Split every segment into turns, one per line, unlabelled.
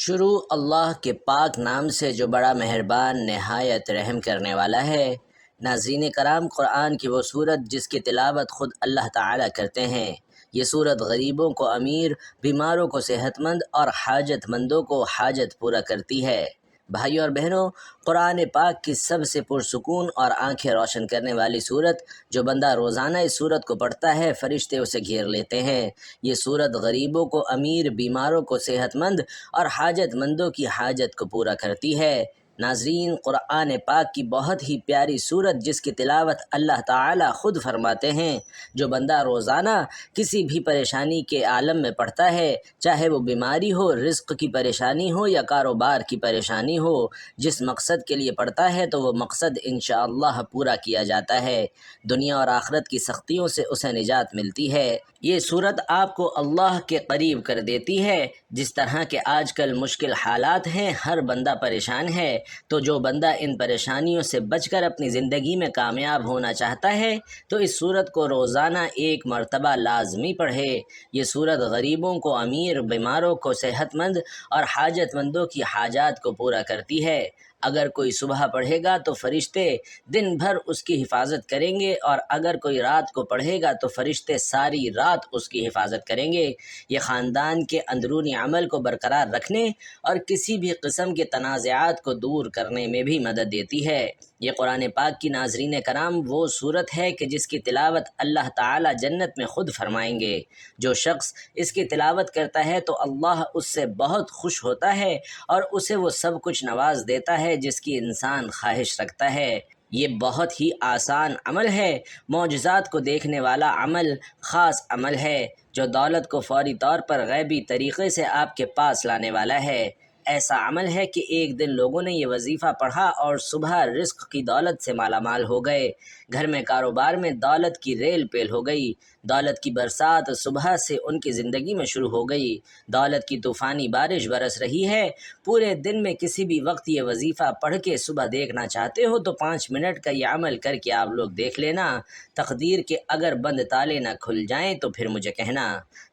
شروع اللہ کے پاک نام سے جو بڑا مہربان نہایت رحم کرنے والا ہے۔ ناظرین کرام، قرآن کی وہ صورت جس کی تلاوت خود اللہ تعالیٰ کرتے ہیں۔ یہ صورت غریبوں کو امیر، بیماروں کو صحت مند اور حاجت مندوں کو حاجت پورا کرتی ہے۔ بھائیو اور بہنوں، قرآن پاک کی سب سے پرسکون اور آنکھیں روشن کرنے والی صورت، جو بندہ روزانہ اس صورت کو پڑھتا ہے فرشتے اسے گھیر لیتے ہیں۔ یہ صورت غریبوں کو امیر، بیماروں کو صحت مند اور حاجت مندوں کی حاجت کو پورا کرتی ہے۔ ناظرین، قرآن پاک کی بہت ہی پیاری صورت جس کی تلاوت اللہ تعالیٰ خود فرماتے ہیں، جو بندہ روزانہ کسی بھی پریشانی کے عالم میں پڑھتا ہے، چاہے وہ بیماری ہو، رزق کی پریشانی ہو یا کاروبار کی پریشانی ہو، جس مقصد کے لیے پڑھتا ہے تو وہ مقصد انشاءاللہ پورا کیا جاتا ہے۔ دنیا اور آخرت کی سختیوں سے اسے نجات ملتی ہے۔ یہ صورت آپ کو اللہ کے قریب کر دیتی ہے۔ جس طرح کے آج کل مشکل حالات ہیں، ہر بندہ پریشان ہے، تو جو بندہ ان پریشانیوں سے بچ کر اپنی زندگی میں کامیاب ہونا چاہتا ہے تو اس صورت کو روزانہ ایک مرتبہ لازمی پڑھے۔ یہ صورت غریبوں کو امیر، بیماروں کو صحت مند اور حاجت مندوں کی حاجات کو پورا کرتی ہے۔ اگر کوئی صبح پڑھے گا تو فرشتے دن بھر اس کی حفاظت کریں گے، اور اگر کوئی رات کو پڑھے گا تو فرشتے ساری رات اس کی حفاظت کریں گے۔ یہ خاندان کے اندرونی عمل کو برقرار رکھنے اور کسی بھی قسم کے تنازعات کو دور کرنے میں بھی مدد دیتی ہے۔ یہ قرآن پاک کی ناظرین کرام وہ صورت ہے کہ جس کی تلاوت اللہ تعالیٰ جنت میں خود فرمائیں گے۔ جو شخص اس کی تلاوت کرتا ہے تو اللہ اس سے بہت خوش ہوتا ہے اور اسے وہ سب کچھ نواز دیتا ہے جس کی انسان خواہش رکھتا ہے۔ یہ بہت ہی آسان عمل ہے، معجزات کو دیکھنے والا عمل، خاص عمل ہے، جو دولت کو فوری طور پر غیبی طریقے سے آپ کے پاس لانے والا ہے۔ ایسا عمل ہے کہ ایک دن لوگوں نے یہ وظیفہ پڑھا اور صبح رزق کی دولت سے مالا مال ہو گئے، گھر میں کاروبار میں دولت کی ریل پیل ہو گئی، دولت کی برسات صبح سے ان کی زندگی میں شروع ہو گئی، دولت کی طوفانی بارش برس رہی ہے۔ پورے دن میں کسی بھی وقت یہ وظیفہ پڑھ کے صبح دیکھنا چاہتے ہو تو 5 منٹ کا یہ عمل کر کے آپ لوگ دیکھ لینا۔ تقدیر کے اگر بند تالے نہ کھل جائیں تو پھر مجھے کہنا۔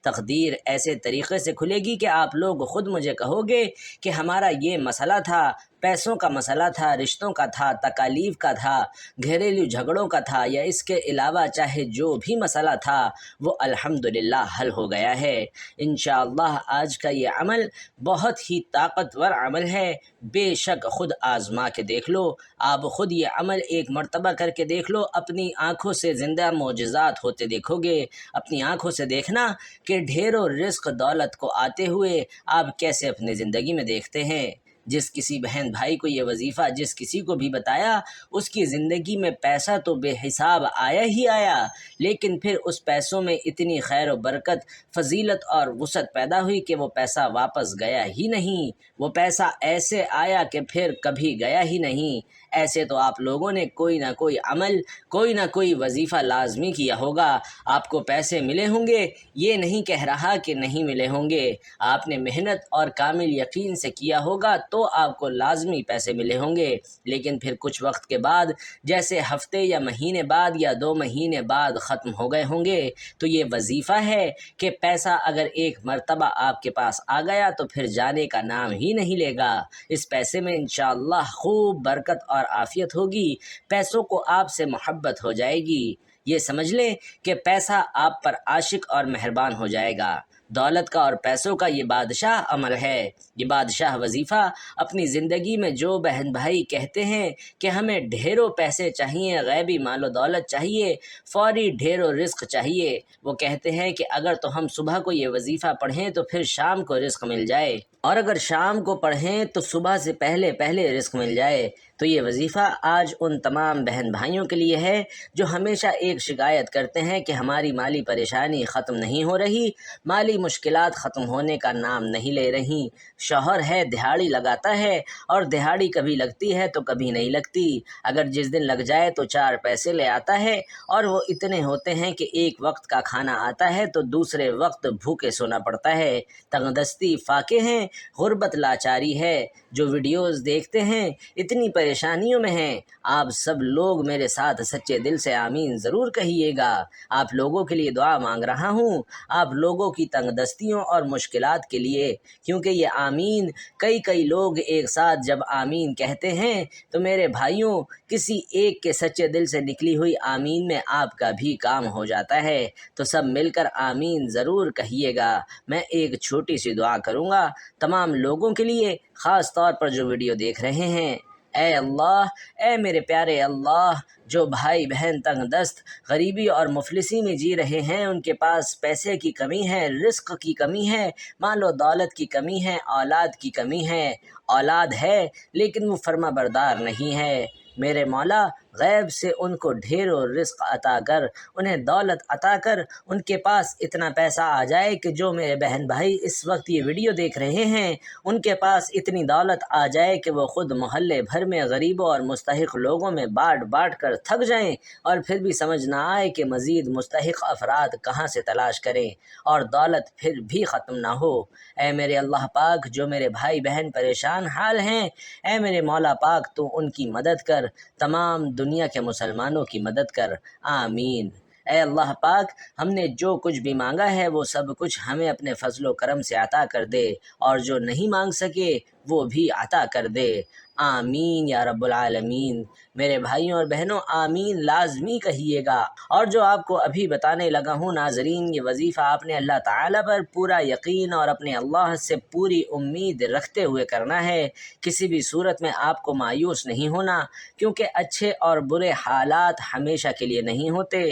تقدیر ایسے طریقے سے کھلے گی کہ آپ لوگ خود مجھے کہو گے کہ ہمارا یہ مسئلہ تھا، پیسوں کا مسئلہ تھا، رشتوں کا تھا، تکالیف کا تھا، گھریلو جھگڑوں کا تھا، یا اس کے علاوہ چاہے جو بھی مسئلہ تھا وہ الحمدللہ حل ہو گیا ہے۔ انشاءاللہ آج کا یہ عمل بہت ہی طاقتور عمل ہے، بے شک خود آزما کے دیکھ لو۔ آپ خود یہ عمل ایک مرتبہ کر کے دیکھ لو، اپنی آنکھوں سے زندہ معجزات ہوتے دیکھو گے۔ اپنی آنکھوں سے دیکھنا کہ ڈھیروں رزق دولت کو آتے ہوئے آپ کیسے اپنی زندگی میں دیکھتے ہیں۔ جس کسی بہن بھائی کو یہ وظیفہ جس کسی کو بھی بتایا، اس کی زندگی میں پیسہ تو بے حساب آیا ہی آیا، لیکن پھر اس پیسوں میں اتنی خیر و برکت، فضیلت اور وسعت پیدا ہوئی کہ وہ پیسہ واپس گیا ہی نہیں۔ وہ پیسہ ایسے آیا کہ پھر کبھی گیا ہی نہیں۔ ایسے تو آپ لوگوں نے کوئی نہ کوئی عمل، کوئی نہ کوئی وظیفہ لازمی کیا ہوگا۔ آپ کو پیسے ملے ہوں گے، یہ نہیں کہہ رہا کہ نہیں ملے ہوں گے۔ آپ نے محنت اور کامل یقین سے کیا ہوگا تو آپ کو لازمی پیسے ملے ہوں گے، لیکن پھر کچھ وقت کے بعد، جیسے ہفتے یا مہینے بعد یا 2 مہینے بعد ختم ہو گئے ہوں گے۔ تو یہ وظیفہ ہے کہ پیسہ اگر ایک مرتبہ آپ کے پاس آ گیا تو پھر جانے کا نام ہی نہیں لے گا۔ اس پیسے میں انشاءاللہ خوب برکت اور عافیت ہوگی، پیسوں کو آپ سے محبت ہو جائے گی۔ یہ سمجھ لیں کہ پیسہ آپ پر عاشق اور مہربان ہو جائے گا۔ دولت کا اور پیسوں کا یہ بادشاہ عمل ہے، یہ بادشاہ وظیفہ۔ اپنی زندگی میں جو بہن بھائی کہتے ہیں کہ ہمیں ڈھیروں پیسے چاہیے، غیبی مال و دولت چاہیے، فوری ڈھیروں رزق چاہیے، وہ کہتے ہیں کہ اگر تو ہم صبح کو یہ وظیفہ پڑھیں تو پھر شام کو رزق مل جائے، اور اگر شام کو پڑھیں تو صبح سے پہلے پہلے رزق مل جائے۔ تو یہ وظیفہ آج ان تمام بہن بھائیوں کے لیے ہے جو ہمیشہ ایک شکایت کرتے ہیں کہ ہماری مالی پریشانی ختم نہیں ہو رہی، مالی مشکلات ختم ہونے کا نام نہیں لے رہی۔ شوہر ہے، دہاڑی لگاتا ہے، اور دہاڑی کبھی لگتی ہے تو کبھی نہیں لگتی۔ اگر جس دن لگ جائے تو 4 پیسے لے آتا ہے، اور وہ اتنے ہوتے ہیں کہ ایک وقت کا کھانا آتا ہے تو دوسرے وقت بھوکے سونا پڑتا ہے۔ تنگ دستی فاقے ہیں، غربت لاچاری ہے۔ جو ویڈیوز دیکھتے ہیں اتنی پریشانیوں میں ہیں، آپ سب لوگ میرے ساتھ سچے دل سے آمین ضرور کہیے گا۔ آپ لوگوں کے لیے دعا مانگ رہا ہوں، آپ لوگوں کی تنگ دستیوں اور مشکلات کے لیے، کیونکہ یہ آمین کئی لوگ ایک ساتھ جب آمین کہتے ہیں تو میرے بھائیوں کسی ایک کے سچے دل سے نکلی ہوئی آمین میں آپ کا بھی کام ہو جاتا ہے۔ تو سب مل کر آمین ضرور کہیے گا۔ میں ایک چھوٹی سی دعا کروں گا تمام لوگوں کے لیے، خاص طور پر جو ویڈیو دیکھ رہے ہیں۔ اے اللہ، اے میرے پیارے اللہ، جو بھائی بہن تنگ دست، غریبی اور مفلسی میں جی رہے ہیں، ان کے پاس پیسے کی کمی ہے، رزق کی کمی ہے، مال و دولت کی کمی ہے، اولاد کی کمی ہے، اولاد ہے لیکن وہ فرما بردار نہیں ہے، میرے مولا غیب سے ان کو ڈھیر و رزق عطا کر، انہیں دولت عطا کر، ان کے پاس اتنا پیسہ آ جائے کہ جو میرے بہن بھائی اس وقت یہ ویڈیو دیکھ رہے ہیں ان کے پاس اتنی دولت آ جائے کہ وہ خود محلے بھر میں غریبوں اور مستحق لوگوں میں بانٹ کر تھک جائیں، اور پھر بھی سمجھ نہ آئے کہ مزید مستحق افراد کہاں سے تلاش کریں، اور دولت پھر بھی ختم نہ ہو۔ اے میرے اللہ پاک، جو میرے بھائی بہن پریشان حال ہیں، اے میرے مولا پاک تو ان کی مدد کر، تمام دنیا کے مسلمانوں کی مدد کر، آمین۔ اے اللہ پاک، ہم نے جو کچھ بھی مانگا ہے وہ سب کچھ ہمیں اپنے فضل و کرم سے عطا کر دے، اور جو نہیں مانگ سکے وہ بھی عطا کر دے، آمین یا رب العالمین۔ میرے بھائیوں اور بہنوں آمین لازمی کہیے گا۔ اور جو آپ کو ابھی بتانے لگا ہوں ناظرین، یہ وظیفہ آپ نے اللہ تعالیٰ پر پورا یقین اور اپنے اللہ سے پوری امید رکھتے ہوئے کرنا ہے۔ کسی بھی صورت میں آپ کو مایوس نہیں ہونا، کیونکہ اچھے اور برے حالات ہمیشہ کے لیے نہیں ہوتے۔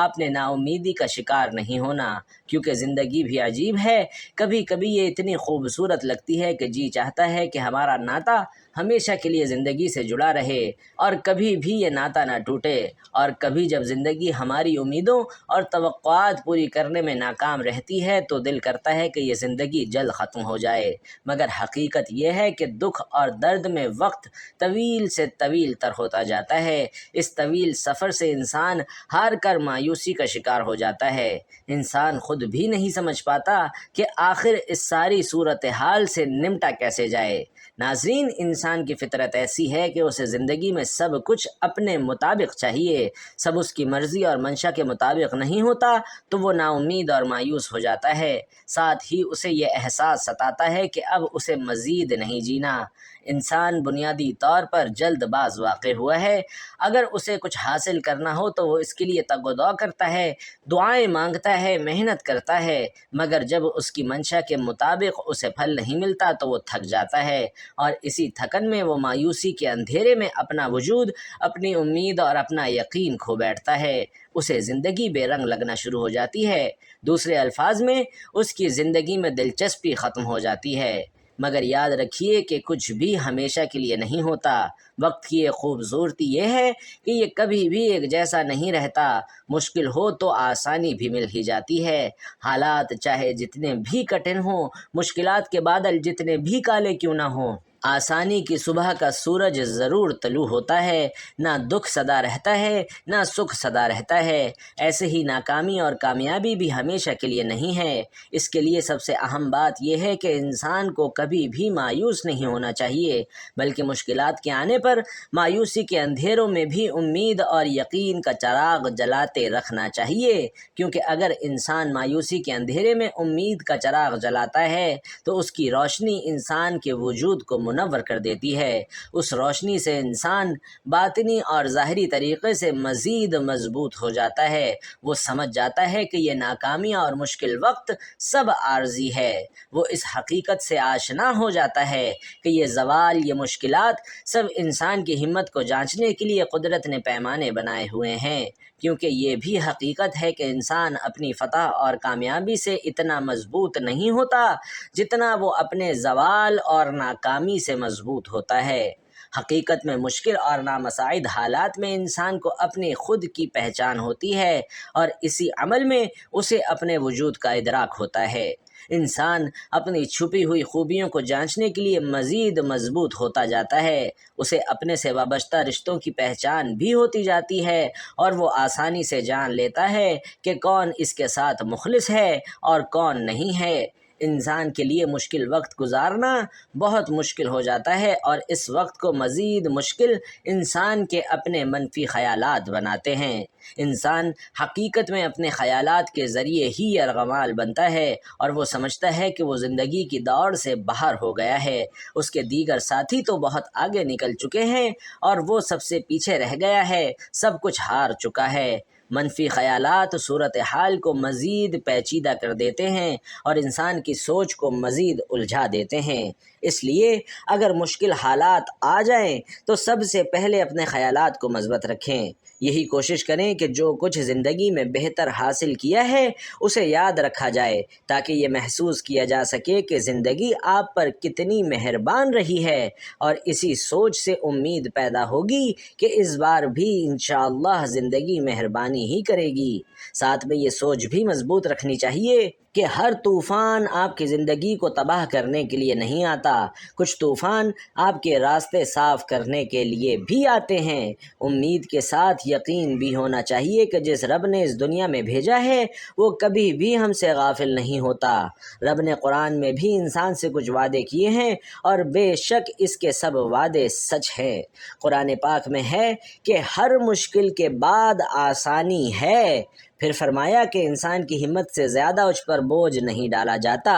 آپ نے نا امیدی کا شکار نہیں ہونا، کیونکہ زندگی بھی عجیب ہے، کبھی کبھی یہ اتنی خوبصورت لگتی ہے کہ جی چاہتا ہے کہ ہمارا ناطہ ہمیشہ کے لیے زندگی سے جڑا رہے، اور کبھی بھی یہ ناطہ نہ ٹوٹے، اور کبھی جب زندگی ہماری امیدوں اور توقعات پوری کرنے میں ناکام رہتی ہے تو دل کرتا ہے کہ یہ زندگی جلد ختم ہو جائے، مگر حقیقت یہ ہے کہ دکھ اور درد میں وقت طویل سے طویل تر ہوتا جاتا ہے۔ اس طویل سفر سے انسان ہار کر مایوسی کا شکار ہو جاتا ہے۔ انسان خود بھی نہیں سمجھ پاتا کہ آخر اس ساری صورتحال سے نمٹا کیسے جائے۔ ناظرین، انسان کی فطرت ایسی ہے کہ اسے زندگی میں سب کچھ اپنے مطابق چاہیے، سب اس کی مرضی اور منشا کے مطابق نہیں ہوتا تو وہ نا امید اور مایوس ہو جاتا ہے، ساتھ ہی اسے یہ احساس ستاتا ہے کہ اب اسے مزید نہیں جینا۔ انسان بنیادی طور پر جلد باز واقع ہوا ہے، اگر اسے کچھ حاصل کرنا ہو تو وہ اس کے لیے تگ و دو کرتا ہے، دعائیں مانگتا ہے، محنت کرتا ہے، مگر جب اس کی منشا کے مطابق اسے پھل نہیں ملتا تو وہ تھک جاتا ہے، اور اسی تھکن میں وہ مایوسی کے اندھیرے میں اپنا وجود، اپنی امید اور اپنا یقین کھو بیٹھتا ہے، اسے زندگی بے رنگ لگنا شروع ہو جاتی ہے، دوسرے الفاظ میں اس کی زندگی میں دلچسپی ختم ہو جاتی ہے۔ مگر یاد رکھیے کہ کچھ بھی ہمیشہ کے لیے نہیں ہوتا۔ وقت کی ایک خوبصورتی یہ ہے کہ یہ کبھی بھی ایک جیسا نہیں رہتا، مشکل ہو تو آسانی بھی مل ہی جاتی ہے، حالات چاہے جتنے بھی کٹھن ہوں، مشکلات کے بادل جتنے بھی کالے کیوں نہ ہوں، آسانی کی صبح کا سورج ضرور طلوع ہوتا ہے، نہ دکھ سدا رہتا ہے نہ سکھ سدا رہتا ہے، ایسے ہی ناکامی اور کامیابی بھی ہمیشہ کے لیے نہیں ہے۔ اس کے لیے سب سے اہم بات یہ ہے کہ انسان کو کبھی بھی مایوس نہیں ہونا چاہیے، بلکہ مشکلات کے آنے پر مایوسی کے اندھیروں میں بھی امید اور یقین کا چراغ جلاتے رکھنا چاہیے، کیونکہ اگر انسان مایوسی کے اندھیرے میں امید کا چراغ جلاتا ہے تو اس کی روشنی انسان کے وجود کو منور کر دیتی ہے، اس روشنی سے انسان باطنی اور ظاہری طریقے سے مزید مضبوط ہو جاتا ہے، وہ سمجھ جاتا ہے کہ یہ ناکامیاں اور مشکل وقت سب عارضی ہے، وہ اس حقیقت سے آشنا ہو جاتا ہے کہ یہ زوال، یہ مشکلات سب انسان کی ہمت کو جانچنے کے لیے قدرت نے پیمانے بنائے ہوئے ہیں، کیونکہ یہ بھی حقیقت ہے کہ انسان اپنی فتح اور کامیابی سے اتنا مضبوط نہیں ہوتا جتنا وہ اپنے زوال اور ناکامی سے مضبوط ہوتا ہے۔ حقیقت میں مشکل اور نامساعد حالات میں انسان کو اپنی خود کی پہچان ہوتی ہے، اور اسی عمل میں اسے اپنے وجود کا ادراک ہوتا ہے۔ انسان اپنی چھپی ہوئی خوبیوں کو جانچنے کے لیے مزید مضبوط ہوتا جاتا ہے، اسے اپنے سے وابستہ رشتوں کی پہچان بھی ہوتی جاتی ہے، اور وہ آسانی سے جان لیتا ہے کہ کون اس کے ساتھ مخلص ہے اور کون نہیں ہے۔ انسان کے لیے مشکل وقت گزارنا بہت مشکل ہو جاتا ہے، اور اس وقت کو مزید مشکل انسان کے اپنے منفی خیالات بناتے ہیں۔ انسان حقیقت میں اپنے خیالات کے ذریعے ہی یرغمال بنتا ہے، اور وہ سمجھتا ہے کہ وہ زندگی کی دوڑ سے باہر ہو گیا ہے، اس کے دیگر ساتھی تو بہت آگے نکل چکے ہیں اور وہ سب سے پیچھے رہ گیا ہے، سب کچھ ہار چکا ہے۔ منفی خیالات صورتحال کو مزید پیچیدہ کر دیتے ہیں اور انسان کی سوچ کو مزید الجھا دیتے ہیں۔ اس لیے اگر مشکل حالات آ جائیں تو سب سے پہلے اپنے خیالات کو مثبت رکھیں۔ یہی کوشش کریں کہ جو کچھ زندگی میں بہتر حاصل کیا ہے اسے یاد رکھا جائے، تاکہ یہ محسوس کیا جا سکے کہ زندگی آپ پر کتنی مہربان رہی ہے، اور اسی سوچ سے امید پیدا ہوگی کہ اس بار بھی انشاءاللہ زندگی مہربانی ہی کرے گی۔ ساتھ میں یہ سوچ بھی مضبوط رکھنی چاہیے کہ ہر طوفان آپ کی زندگی کو تباہ کرنے کے لیے نہیں آتا، کچھ طوفان آپ کے راستے صاف کرنے کے لیے بھی آتے ہیں۔ امید کے ساتھ یقین بھی ہونا چاہیے کہ جس رب نے اس دنیا میں بھیجا ہے وہ کبھی بھی ہم سے غافل نہیں ہوتا۔ رب نے قرآن میں بھی انسان سے کچھ وعدے کیے ہیں، اور بے شک اس کے سب وعدے سچ ہیں۔ قرآن پاک میں ہے کہ ہر مشکل کے بعد آسانی ہے، پھر فرمایا کہ انسان کی ہمت سے زیادہ اس پر بوجھ نہیں ڈالا جاتا۔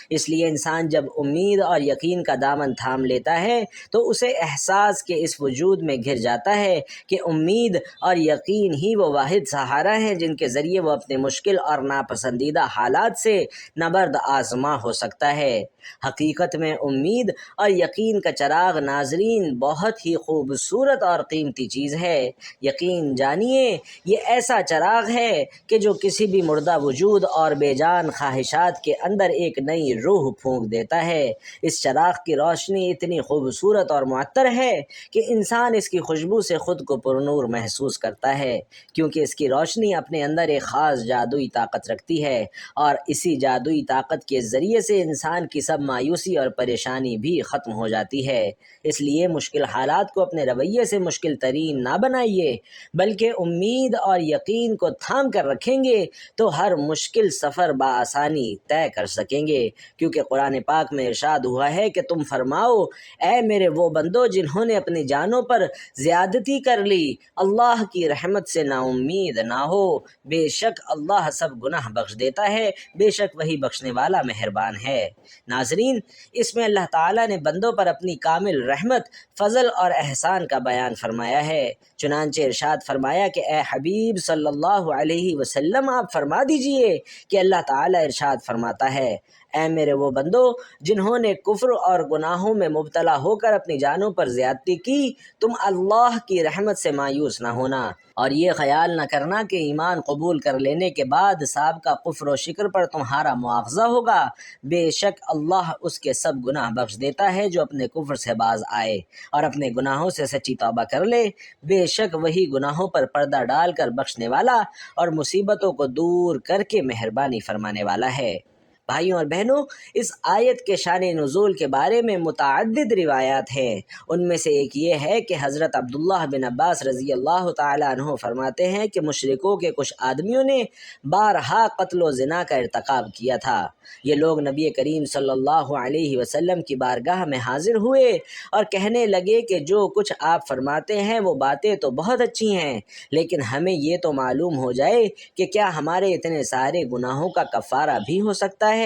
اس لیے انسان جب امید اور یقین کا دامن تھام لیتا ہے تو اسے احساس کے اس وجود میں گھر جاتا ہے کہ امید اور یقین ہی وہ واحد سہارا ہیں جن کے ذریعے وہ اپنے مشکل اور ناپسندیدہ حالات سے نبرد آزما ہو سکتا ہے۔ حقیقت میں امید اور یقین کا چراغ ناظرین بہت ہی خوبصورت اور قیمتی چیز ہے۔ یقین جانیے یہ ایسا چراغ ہے کہ جو کسی بھی مردہ وجود اور بے جان خواہشات کے اندر ایک نئی روح پھونک دیتا ہے۔ اس چراغ کی روشنی اتنی خوبصورت اور معطر ہے کہ انسان اس کی خوشبو سے خود کو پرنور محسوس کرتا ہے، کیونکہ اس کی روشنی اپنے اندر ایک خاص جادوئی طاقت رکھتی ہے، اور اسی جادوئی طاقت کے ذریعے سے انسان کی سب مایوسی اور پریشانی بھی ختم ہو جاتی ہے۔ اس لیے مشکل حالات کو اپنے رویے سے مشکل ترین نہ بنائیے، بلکہ امید اور یقین کو تھام کر رکھیں گے تو ہر مشکل سفر بآسانی طے کر سکیں گے، کیونکہ قرآن پاک میں ارشاد ہوا ہے کہ تم فرماؤ اے میرے وہ بندو جنہوں نے اپنی جانوں پر زیادتی کر لی، اللہ کی رحمت سے نا امید نہ ہو، بے شک اللہ سب گناہ بخش دیتا ہے، بے شک وہی بخشنے والا مہربان ہے۔ ناظرین، اس میں اللہ تعالیٰ نے بندوں پر اپنی کامل رحمت، فضل اور احسان کا بیان فرمایا ہے۔ چنانچہ ارشاد فرمایا کہ اے حبیب صلی اللہ علیہ وسلم آپ فرما دیجئے کہ اللہ تعالیٰ ارشاد فرماتا ہے، اے میرے وہ بندو جنہوں نے کفر اور گناہوں میں مبتلا ہو کر اپنی جانوں پر زیادتی کی، تم اللہ کی رحمت سے مایوس نہ ہونا، اور یہ خیال نہ کرنا کہ ایمان قبول کر لینے کے بعد سابقہ کفر و شکر پر تمہارا مواخذہ ہوگا۔ بے شک اللہ اس کے سب گناہ بخش دیتا ہے جو اپنے کفر سے باز آئے اور اپنے گناہوں سے سچی توبہ کر لے، بے شک وہی گناہوں پر پردہ ڈال کر بخشنے والا اور مصیبتوں کو دور کر کے مہربانی فرمانے والا ہے۔ بھائیوں اور بہنوں، اس آیت کے شان نزول کے بارے میں متعدد روایات ہیں۔ ان میں سے ایک یہ ہے کہ حضرت عبداللہ بن عباس رضی اللہ تعالیٰ عنہ فرماتے ہیں کہ مشرکوں کے کچھ آدمیوں نے بارہا قتل و زنا کا ارتکاب کیا تھا۔ یہ لوگ نبی کریم صلی اللہ علیہ وسلم کی بارگاہ میں حاضر ہوئے اور کہنے لگے کہ جو کچھ آپ فرماتے ہیں وہ باتیں تو بہت اچھی ہیں، لیکن ہمیں یہ تو معلوم ہو جائے کہ کیا ہمارے اتنے سارے گناہوں کا کفارہ بھی ہو سکتا ہے۔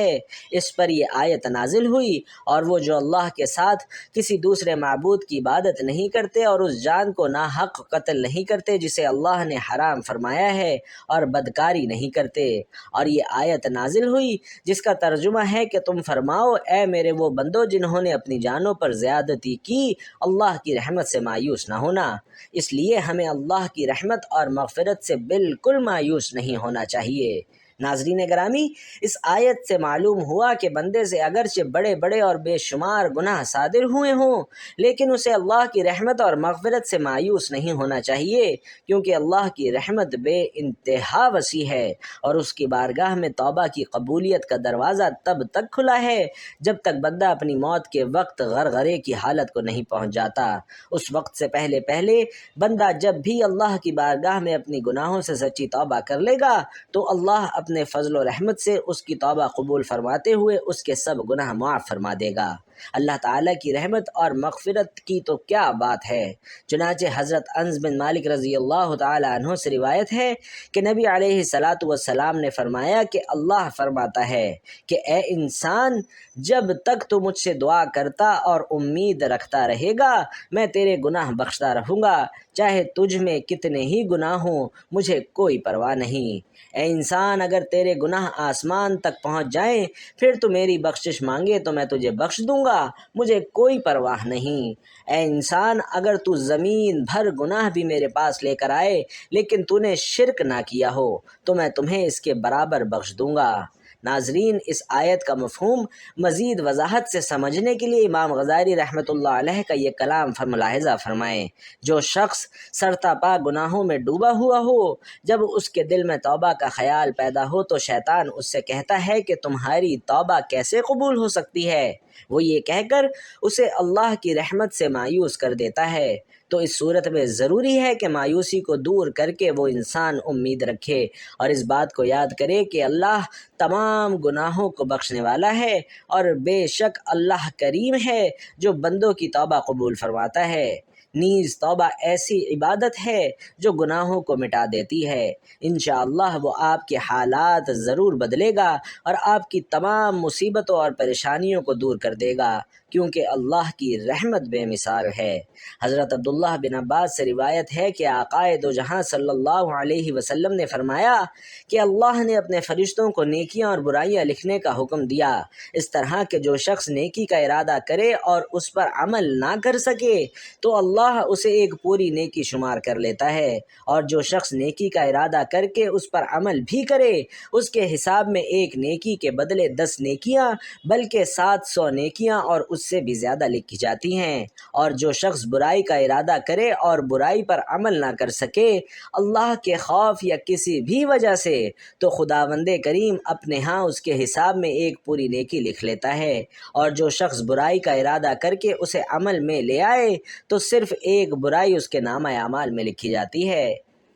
اس پر یہ آیت نازل ہوئی، اور وہ جو اللہ کے ساتھ کسی دوسرے معبود کی عبادت نہیں کرتے اور اس جان کو ناحق قتل نہیں کرتے جسے اللہ نے حرام فرمایا ہے، اور بدکاری نہیں کرتے۔ اور یہ آیت نازل ہوئی جس کا ترجمہ ہے کہ تم فرماؤ اے میرے وہ بندو جنہوں نے اپنی جانوں پر زیادتی کی، اللہ کی رحمت سے مایوس نہ ہونا۔ اس لیے ہمیں اللہ کی رحمت اور مغفرت سے بالکل مایوس نہیں ہونا چاہیے۔ ناظرین گرامی، اس آیت سے معلوم ہوا کہ بندے سے اگرچہ بڑے بڑے اور بے شمار گناہ صادر ہوئے ہوں، لیکن اسے اللہ کی رحمت اور مغفرت سے مایوس نہیں ہونا چاہیے، کیونکہ اللہ کی رحمت بے انتہا وسیع ہے، اور اس کی بارگاہ میں توبہ کی قبولیت کا دروازہ تب تک کھلا ہے جب تک بندہ اپنی موت کے وقت غرغرے کی حالت کو نہیں پہنچ جاتا۔ اس وقت سے پہلے بندہ جب بھی اللہ کی بارگاہ میں اپنی گناہوں سے سچی توبہ کر لے گا تو اللہ اپنے فضل و رحمت سے اس کی توبہ قبول فرماتے ہوئے اس کے سب گناہ معاف فرما دے گا۔ اللہ تعالیٰ کی رحمت اور مغفرت کی تو کیا بات ہے۔ چنانچہ حضرت انس بن مالک رضی اللہ تعالیٰ عنہ سے روایت ہے کہ نبی علیہ الصلاۃ والسلام نے فرمایا کہ اللہ فرماتا ہے کہ اے انسان، جب تک تو مجھ سے دعا کرتا اور امید رکھتا رہے گا میں تیرے گناہ بخشتا رہوں گا، چاہے تجھ میں کتنے ہی گناہ ہوں، مجھے کوئی پرواہ نہیں۔ اے انسان، اگر تیرے گناہ آسمان تک پہنچ جائیں پھر تو میری بخشش مانگے تو میں تجھے بخش دوں گا، مجھے کوئی پرواہ نہیں۔ اے انسان، اگر تو زمین بھر گناہ بھی میرے پاس لے کر آئے لیکن تو نے شرک نہ کیا ہو تو میں تمہیں اس کے برابر بخش دوں گا۔ ناظرین، اس آیت کا مفہوم مزید وضاحت سے سمجھنے کے لیے امام غزالی رحمۃ اللہ علیہ کا یہ کلام ملاحظہ فرمائیں۔ جو شخص سرتاپا گناہوں میں ڈوبا ہوا ہو، جب اس کے دل میں توبہ کا خیال پیدا ہو تو شیطان اس سے کہتا ہے کہ تمہاری توبہ کیسے قبول ہو سکتی ہے، وہ یہ کہہ کر اسے اللہ کی رحمت سے مایوس کر دیتا ہے۔ تو اس صورت میں ضروری ہے کہ مایوسی کو دور کر کے وہ انسان امید رکھے اور اس بات کو یاد کرے کہ اللہ تمام گناہوں کو بخشنے والا ہے اور بے شک اللہ کریم ہے جو بندوں کی توبہ قبول فرماتا ہے۔ نیز توبہ ایسی عبادت ہے جو گناہوں کو مٹا دیتی ہے۔ انشاءاللہ وہ آپ کے حالات ضرور بدلے گا اور آپ کی تمام مصیبتوں اور پریشانیوں کو دور کر دے گا، کیونکہ اللہ کی رحمت بے مثال ہے۔ حضرت عبداللہ بن عباس سے روایت ہے کہ آقائے دو جہاں صلی اللہ علیہ وسلم نے فرمایا کہ اللہ نے اپنے فرشتوں کو نیکیاں اور برائیاں لکھنے کا حکم دیا، اس طرح کہ جو شخص نیکی کا ارادہ کرے اور اس پر عمل نہ کر سکے تو اللہ اسے ایک پوری نیکی شمار کر لیتا ہے، اور جو شخص نیکی کا ارادہ کر کے اس پر عمل بھی کرے اس کے حساب میں ایک نیکی کے بدلے 10 نیکیاں بلکہ 700 نیکیاں اور اس سے بھی زیادہ لکھی جاتی ہیں، اور جو شخص برائی کا ارادہ کرے اور برائی پر عمل نہ کر سکے اللہ کے خوف یا کسی بھی وجہ سے تو خداوند کریم اپنے ہاں اس کے حساب میں ایک پوری نیکی لکھ لیتا ہے، اور جو شخص برائی کا ارادہ کر کے اسے عمل میں لے آئے تو صرف ایک برائی اس کے نامہ اعمال میں لکھی جاتی ہے۔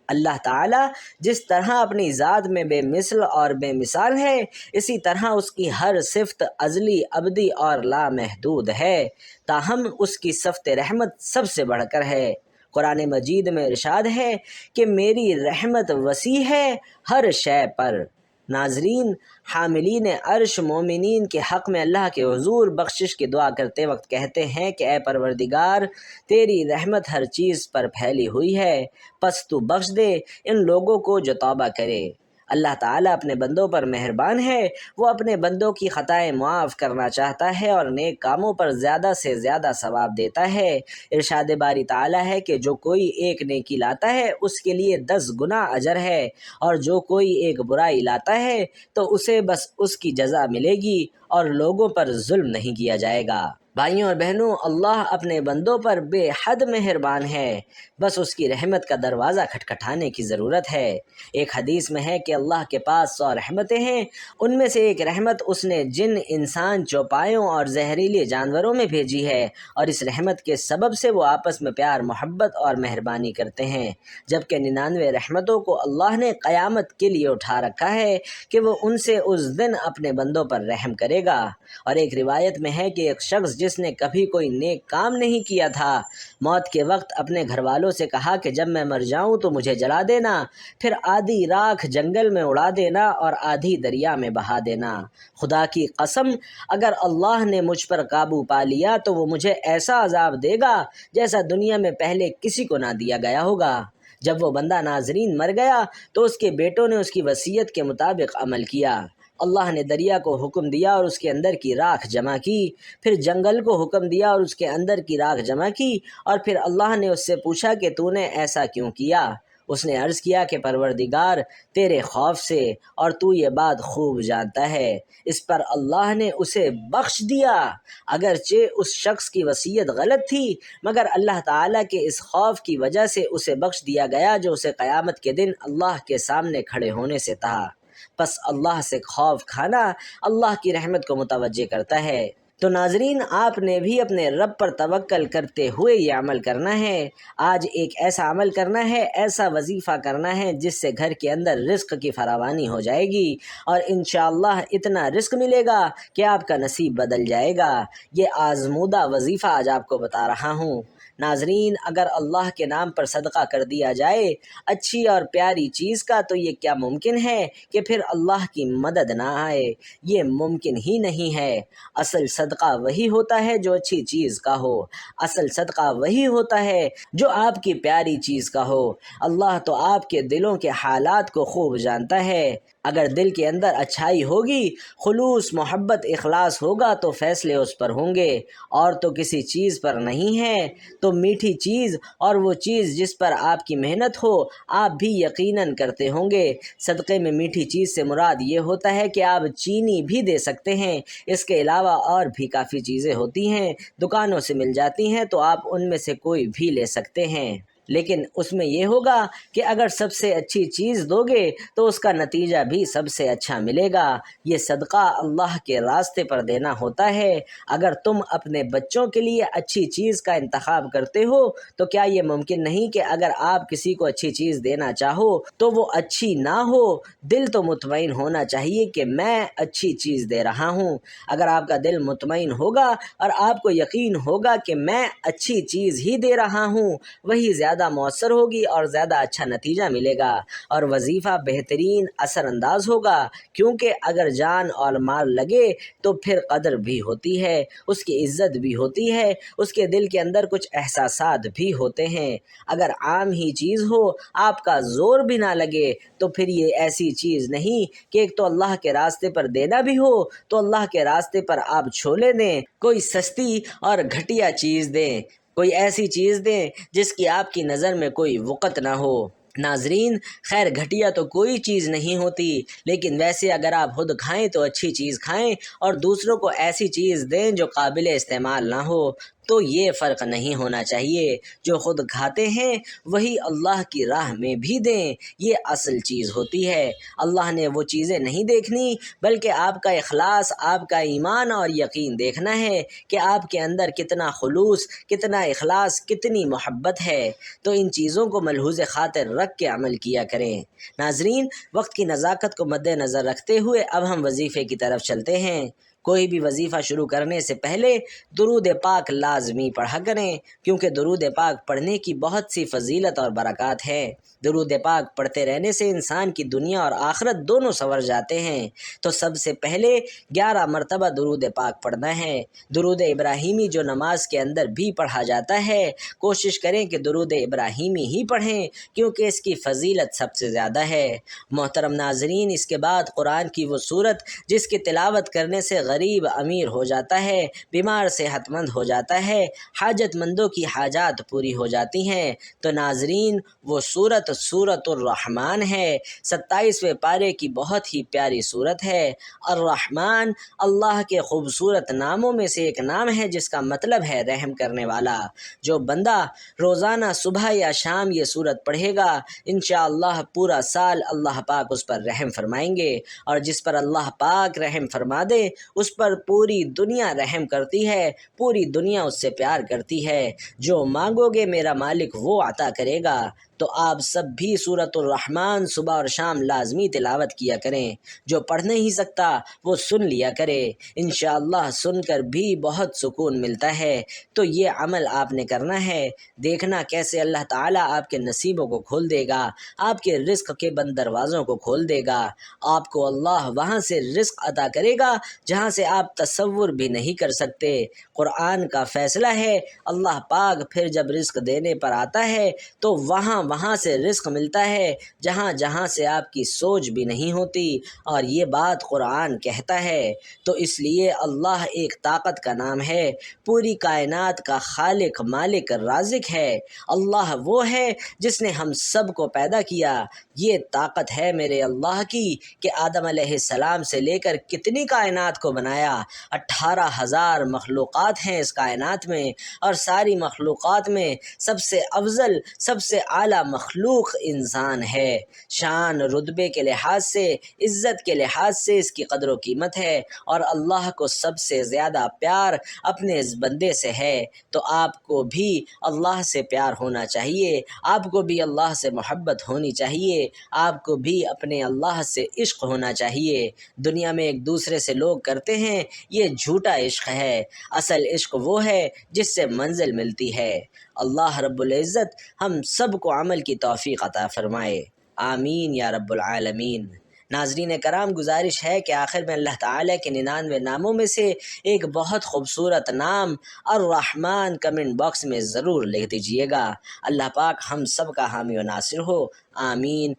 اللہ تعالیٰ جس طرح اپنی ذات میں بے مثل اور بے مثال ہے، اسی طرح اس کی ہر صفت ازلی، ابدی اور لامحدود ہے، تاہم اس کی صفت رحمت سب سے بڑھ کر ہے۔ قرآن مجید میں ارشاد ہے کہ میری رحمت وسیع ہے ہر شے پر۔ ناظرین، حاملین عرش مومنین کے حق میں اللہ کے حضور بخشش کی دعا کرتے وقت کہتے ہیں کہ اے پروردگار، تیری رحمت ہر چیز پر پھیلی ہوئی ہے، پس تو بخش دے ان لوگوں کو جو توبہ کرے۔ اللہ تعالیٰ اپنے بندوں پر مہربان ہے، وہ اپنے بندوں کی خطائیں معاف کرنا چاہتا ہے اور نیک کاموں پر زیادہ سے زیادہ ثواب دیتا ہے۔ ارشاد باری تعالیٰ ہے کہ جو کوئی ایک نیکی لاتا ہے اس کے لیے 10 گنا اجر ہے، اور جو کوئی ایک برائی لاتا ہے تو اسے بس اس کی جزا ملے گی اور لوگوں پر ظلم نہیں کیا جائے گا۔ بھائیوں اور بہنوں، اللہ اپنے بندوں پر بے حد مہربان ہے، بس اس کی رحمت کا دروازہ کھٹکھٹانے کی ضرورت ہے۔ ایک حدیث میں ہے کہ اللہ کے پاس 100 رحمتیں ہیں، ان میں سے ایک رحمت اس نے جن، انسان، چوپایوں اور زہریلے جانوروں میں بھیجی ہے، اور اس رحمت کے سبب سے وہ آپس میں پیار، محبت اور مہربانی کرتے ہیں، جبکہ 99 رحمتوں کو اللہ نے قیامت کے لیے اٹھا رکھا ہے کہ وہ ان سے اس دن اپنے بندوں پر رحم کرے گا۔ اور ایک روایت میں ہے کہ ایک شخص جس نے کبھی کوئی نیک کام نہیں کیا تھا، موت کے وقت اپنے گھر والوں سے کہا کہ جب میں مر جاؤں تو مجھے جلا دینا، پھر آدھی راکھ جنگل میں اڑا دینا اور آدھی دریا میں بہا دینا۔ خدا کی قسم، اگر اللہ نے مجھ پر قابو پا لیا تو وہ مجھے ایسا عذاب دے گا جیسا دنیا میں پہلے کسی کو نہ دیا گیا ہوگا۔ جب وہ بندہ ناظرین مر گیا تو اس کے بیٹوں نے اس کی وصیت کے مطابق عمل کیا۔ اللہ نے دریا کو حکم دیا اور اس کے اندر کی راکھ جمع کی، پھر جنگل کو حکم دیا اور اس کے اندر کی راکھ جمع کی، اور پھر اللہ نے اس سے پوچھا کہ تو نے ایسا کیوں کیا؟ اس نے عرض کیا کہ پروردگار، تیرے خوف سے، اور تو یہ بات خوب جانتا ہے۔ اس پر اللہ نے اسے بخش دیا، اگرچہ اس شخص کی وصیت غلط تھی، مگر اللہ تعالیٰ کے اس خوف کی وجہ سے اسے بخش دیا گیا جو اسے قیامت کے دن اللہ کے سامنے کھڑے ہونے سے تھا۔ پس اللہ سے خوف کھانا اللہ کی رحمت کو متوجہ کرتا ہے۔ تو ناظرین، آپ نے بھی اپنے رب پر توکل کرتے ہوئے یہ عمل کرنا ہے۔ آج ایک ایسا عمل کرنا ہے، ایسا وظیفہ کرنا ہے جس سے گھر کے اندر رزق کی فراوانی ہو جائے گی، اور انشاءاللہ اتنا رزق ملے گا کہ آپ کا نصیب بدل جائے گا۔ یہ آزمودہ وظیفہ آج آپ کو بتا رہا ہوں۔ ناظرین، اگر اللہ کے نام پر صدقہ کر دیا جائے اچھی اور پیاری چیز کا، تو یہ کیا ممکن ہے کہ پھر اللہ کی مدد نہ آئے؟ یہ ممکن ہی نہیں ہے۔ اصل صدقہ وہی ہوتا ہے جو اچھی چیز کا ہو، اصل صدقہ وہی ہوتا ہے جو آپ کی پیاری چیز کا ہو۔ اللہ تو آپ کے دلوں کے حالات کو خوب جانتا ہے۔ اگر دل کے اندر اچھائی ہوگی، خلوص، محبت، اخلاص ہوگا تو فیصلے اس پر ہوں گے، اور تو کسی چیز پر نہیں ہے۔ تو میٹھی چیز اور وہ چیز جس پر آپ کی محنت ہو، آپ بھی یقیناً کرتے ہوں گے۔ صدقے میں میٹھی چیز سے مراد یہ ہوتا ہے کہ آپ چینی بھی دے سکتے ہیں، اس کے علاوہ اور بھی کافی چیزیں ہوتی ہیں، دکانوں سے مل جاتی ہیں، تو آپ ان میں سے کوئی بھی لے سکتے ہیں۔ لیکن اس میں یہ ہوگا کہ اگر سب سے اچھی چیز دو گے تو اس کا نتیجہ بھی سب سے اچھا ملے گا۔ یہ صدقہ اللہ کے راستے پر دینا ہوتا ہے۔ اگر تم اپنے بچوں کے لیے اچھی چیز کا انتخاب کرتے ہو تو کیا یہ ممکن نہیں کہ اگر آپ کسی کو اچھی چیز دینا چاہو تو وہ اچھی نہ ہو؟ دل تو مطمئن ہونا چاہیے کہ میں اچھی چیز دے رہا ہوں۔ اگر آپ کا دل مطمئن ہوگا اور آپ کو یقین ہوگا کہ میں اچھی چیز ہی دے رہا ہوں، وہی زیادہ مؤثر ہوگی اور زیادہ اچھا نتیجہ ملے گا، اور وظیفہ بہترین اثر انداز ہوگا۔ کیونکہ اگر جان اور مال لگے تو پھر قدر بھی ہوتی ہے، اس کی عزت بھی ہوتی ہے، اس کے دل کے اندر کچھ احساسات بھی ہوتے ہیں۔ اگر عام ہی چیز ہو، آپ کا زور بھی نہ لگے، تو پھر یہ ایسی چیز نہیں کہ ایک تو اللہ کے راستے پر دینا بھی ہو تو اللہ کے راستے پر آپ چھولے دیں، کوئی سستی اور گھٹیا چیز دیں، کوئی ایسی چیز دیں جس کی آپ کی نظر میں کوئی وقت نہ ہو۔ ناظرین، خیر گھٹیا تو کوئی چیز نہیں ہوتی، لیکن ویسے اگر آپ خود کھائیں تو اچھی چیز کھائیں، اور دوسروں کو ایسی چیز دیں جو قابل استعمال نہ ہو۔ تو یہ فرق نہیں ہونا چاہیے۔ جو خود کھاتے ہیں وہی اللہ کی راہ میں بھی دیں، یہ اصل چیز ہوتی ہے۔ اللہ نے وہ چیزیں نہیں دیکھنی، بلکہ آپ کا اخلاص، آپ کا ایمان اور یقین دیکھنا ہے کہ آپ کے اندر کتنا خلوص، کتنا اخلاص، کتنی محبت ہے۔ تو ان چیزوں کو ملحوظ خاطر رکھ کے عمل کیا کریں۔ ناظرین، وقت کی نزاکت کو مد نظر رکھتے ہوئے اب ہم وظیفے کی طرف چلتے ہیں۔ کوئی بھی وظیفہ شروع کرنے سے پہلے درود پاک لازمی پڑھا کریں، کیونکہ درود پاک پڑھنے کی بہت سی فضیلت اور برکات ہے۔ درود پاک پڑھتے رہنے سے انسان کی دنیا اور آخرت دونوں سنور جاتے ہیں۔ تو سب سے پہلے 11 مرتبہ درود پاک پڑھنا ہے۔ درود ابراہیمی جو نماز کے اندر بھی پڑھا جاتا ہے، کوشش کریں کہ درود ابراہیمی ہی پڑھیں، کیونکہ اس کی فضیلت سب سے زیادہ ہے۔ محترم ناظرین، اس کے بعد قرآن کی وہ سورت جس کی تلاوت کرنے سے غریب امیر ہو جاتا ہے، بیمار صحت مند ہو جاتا ہے، حاجت مندوں کی حاجات پوری ہو جاتی ہیں، تو ناظرین وہ سورت الرحمن ہے۔ 27ویں پارے کی بہت ہی پیاری سورت ہے۔ الرحمن اللہ کے خوبصورت ناموں میں سے ایک نام ہے جس کا مطلب ہے رحم کرنے والا۔ جو بندہ روزانہ صبح یا شام یہ سورت پڑھے گا، انشاءاللہ پورا سال اللہ پاک اس پر رحم فرمائیں گے، اور جس پر اللہ پاک رحم فرما دے اس پر پوری دنیا رحم کرتی ہے، پوری دنیا اس سے پیار کرتی ہے۔ جو مانگو گے میرا مالک وہ عطا کرے گا۔ تو آپ سب بھی سورت الرحمن صبح اور شام لازمی تلاوت کیا کریں۔ جو پڑھ نہیں سکتا وہ سن لیا کرے، انشاءاللہ سن کر بھی بہت سکون ملتا ہے۔ تو یہ عمل آپ نے کرنا ہے، دیکھنا کیسے اللہ تعالیٰ آپ کے نصیبوں کو کھول دے گا، آپ کے رزق کے بند دروازوں کو کھول دے گا۔ آپ کو اللہ وہاں سے رزق عطا کرے گا جہاں سے آپ تصور بھی نہیں کر سکتے۔ قرآن کا فیصلہ ہے، اللہ پاک پھر جب رزق دینے پر آتا ہے تو وہاں سے رزق ملتا ہے جہاں سے آپ کی سوچ بھی نہیں ہوتی، اور یہ بات قرآن کہتا ہے۔ تو اس لیے اللہ ایک طاقت کا نام ہے، پوری کائنات کا خالق، مالک، رازق ہے۔ اللہ وہ ہے جس نے ہم سب کو پیدا کیا۔ یہ طاقت ہے میرے اللہ کی کہ آدم علیہ السلام سے لے کر کتنی کائنات کو بنایا۔ 18,000 مخلوقات ہیں اس کائنات میں، اور ساری مخلوقات میں سب سے افضل، سب سے اعلیٰ اعلیٰ مخلوق انسان ہے۔ شان رتبے کے لحاظ سے، عزت کے لحاظ سے اس کی قدر و قیمت ہے، اور اللہ کو سب سے زیادہ پیار اپنے اس بندے سے ہے۔ تو آپ کو بھی اللہ سے پیار ہونا چاہیے، آپ کو بھی اللہ سے محبت ہونی چاہیے، آپ کو بھی اپنے اللہ سے عشق ہونا چاہیے۔ دنیا میں ایک دوسرے سے لوگ کرتے ہیں یہ جھوٹا عشق ہے، اصل عشق وہ ہے جس سے منزل ملتی ہے۔ اللہ رب العزت ہم سب کو عمل کی توفیق عطا فرمائے، آمین یا رب العالمین۔ ناظرین کرام، گزارش ہے کہ آخر میں اللہ تعالیٰ کے 99 ناموں میں سے ایک بہت خوبصورت نام الرحمن کمنٹ باکس میں ضرور لکھ دیجئے گا۔ اللہ پاک ہم سب کا حامی و ناصر ہو، آمین۔